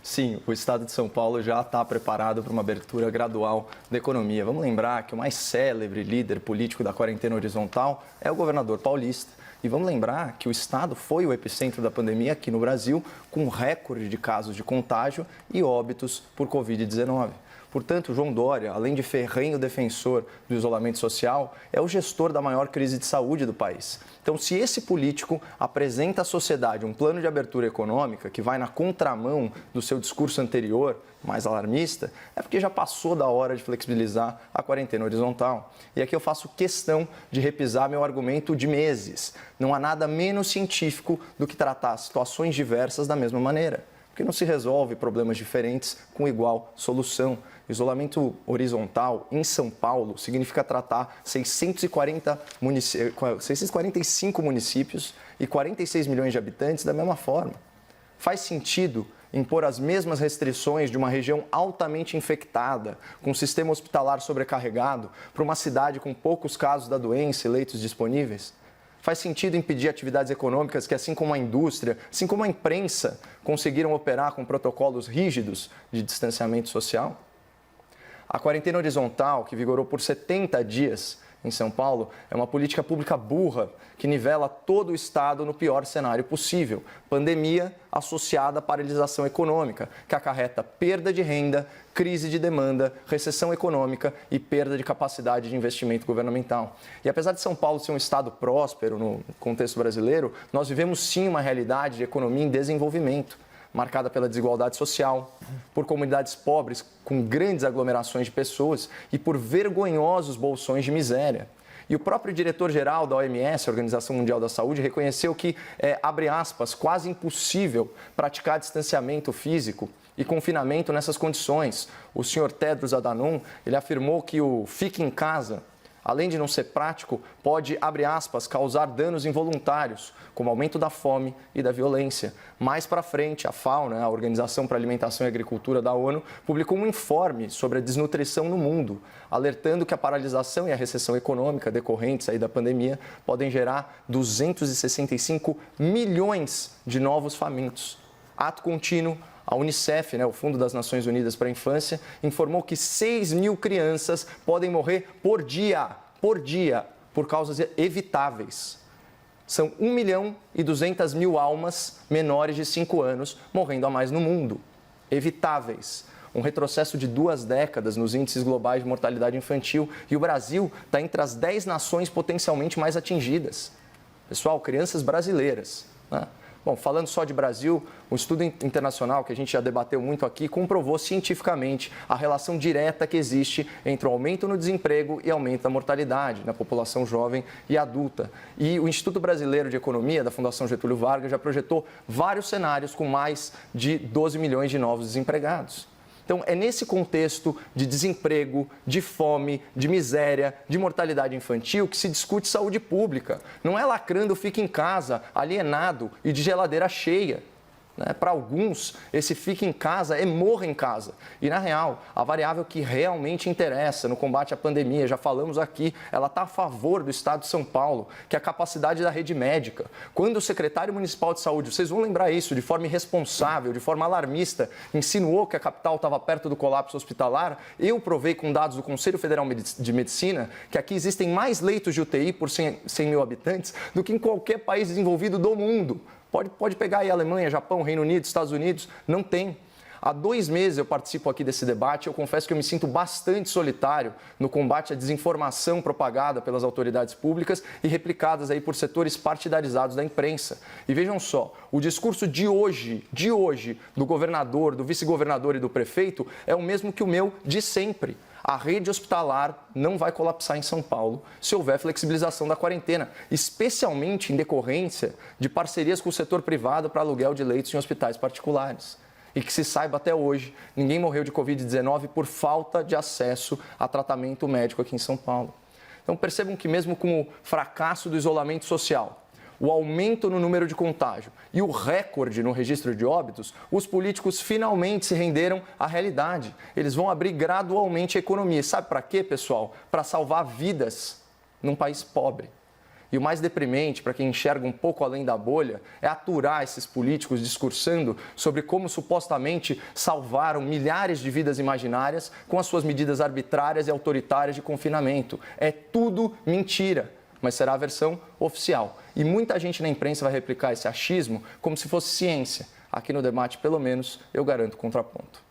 Sim, o estado de São Paulo já está preparado para uma abertura gradual da economia. Vamos lembrar que o mais célebre líder político da quarentena horizontal é o governador paulista. E vamos lembrar que o estado foi o epicentro da pandemia aqui no Brasil, com recorde de casos de contágio e óbitos por Covid-19. Portanto, João Dória, além de ferrenho defensor do isolamento social, é o gestor da maior crise de saúde do país. Então, se esse político apresenta à sociedade um plano de abertura econômica que vai na contramão do seu discurso anterior, mais alarmista, é porque já passou da hora de flexibilizar a quarentena horizontal. E aqui eu faço questão de repisar meu argumento de meses. Não há nada menos científico do que tratar situações diversas da mesma maneira, porque não se resolve problemas diferentes com igual solução. Isolamento horizontal em São Paulo significa tratar 645 municípios e 46 milhões de habitantes da mesma forma. Faz sentido impor as mesmas restrições de uma região altamente infectada, com sistema hospitalar sobrecarregado, para uma cidade com poucos casos da doença e leitos disponíveis? Faz sentido impedir atividades econômicas que, assim como a indústria, assim como a imprensa, conseguiram operar com protocolos rígidos de distanciamento social? A quarentena horizontal, que vigorou por 70 dias em São Paulo, é uma política pública burra que nivela todo o estado no pior cenário possível. Pandemia associada à paralisação econômica, que acarreta perda de renda, crise de demanda, recessão econômica e perda de capacidade de investimento governamental. E apesar de São Paulo ser um estado próspero no contexto brasileiro, nós vivemos sim uma realidade de economia em desenvolvimento, marcada pela desigualdade social, por comunidades pobres com grandes aglomerações de pessoas e por vergonhosos bolsões de miséria. E o próprio diretor-geral da OMS, Organização Mundial da Saúde, reconheceu que abre aspas, quase impossível praticar distanciamento físico e confinamento nessas condições. O senhor Tedros Adhanom, ele afirmou que o fique em casa, além de não ser prático, pode, abre aspas, causar danos involuntários, como aumento da fome e da violência. Mais para frente, a FAO, a Organização para a Alimentação e Agricultura da ONU, publicou um informe sobre a desnutrição no mundo, alertando que a paralisação e a recessão econômica decorrentes aí da pandemia podem gerar 265 milhões de novos famintos. Ato contínuo. A Unicef, o Fundo das Nações Unidas para a Infância, informou que 6 mil crianças podem morrer por dia, por causas evitáveis. São 1.200.000 almas menores de 5 anos morrendo a mais no mundo. Evitáveis. Um retrocesso de 2 décadas nos índices globais de mortalidade infantil. E o Brasil está entre as 10 nações potencialmente mais atingidas. Pessoal, crianças brasileiras, Bom, falando só de Brasil, um estudo internacional que a gente já debateu muito aqui comprovou cientificamente a relação direta que existe entre o aumento no desemprego e aumento da mortalidade na população jovem e adulta. E o Instituto Brasileiro de Economia, da Fundação Getúlio Vargas, já projetou vários cenários com mais de 12 milhões de novos desempregados. Então, é nesse contexto de desemprego, de fome, de miséria, de mortalidade infantil que se discute saúde pública. Não é lacrando fica em casa, alienado e de geladeira cheia. Para alguns, esse fica em casa é morra em casa. E, na real, a variável que realmente interessa no combate à pandemia, já falamos aqui, ela está a favor do Estado de São Paulo, que é a capacidade da rede médica. Quando o secretário municipal de saúde, vocês vão lembrar isso, de forma irresponsável, de forma alarmista, insinuou que a capital estava perto do colapso hospitalar, eu provei com dados do Conselho Federal de Medicina que aqui existem mais leitos de UTI por 100 mil habitantes do que em qualquer país desenvolvido do mundo. Pode pegar aí Alemanha, Japão, Reino Unido, Estados Unidos, não tem. Há 2 meses eu participo aqui desse debate e eu confesso que eu me sinto bastante solitário no combate à desinformação propagada pelas autoridades públicas e replicadas aí por setores partidarizados da imprensa. E vejam só, o discurso de hoje, do governador, do vice-governador e do prefeito é o mesmo que o meu de sempre. A rede hospitalar não vai colapsar em São Paulo se houver flexibilização da quarentena, especialmente em decorrência de parcerias com o setor privado para aluguel de leitos em hospitais particulares. E que se saiba até hoje, ninguém morreu de Covid-19 por falta de acesso a tratamento médico aqui em São Paulo. Então percebam que mesmo com o fracasso do isolamento social, o aumento no número de contágio e o recorde no registro de óbitos, os políticos finalmente se renderam à realidade. Eles vão abrir gradualmente a economia. Sabe para quê, pessoal? Para salvar vidas num país pobre. E o mais deprimente, para quem enxerga um pouco além da bolha, é aturar esses políticos discursando sobre como supostamente salvaram milhares de vidas imaginárias com as suas medidas arbitrárias e autoritárias de confinamento. É tudo mentira, mas será a versão oficial. E muita gente na imprensa vai replicar esse achismo como se fosse ciência. Aqui no debate, pelo menos, eu garanto contraponto.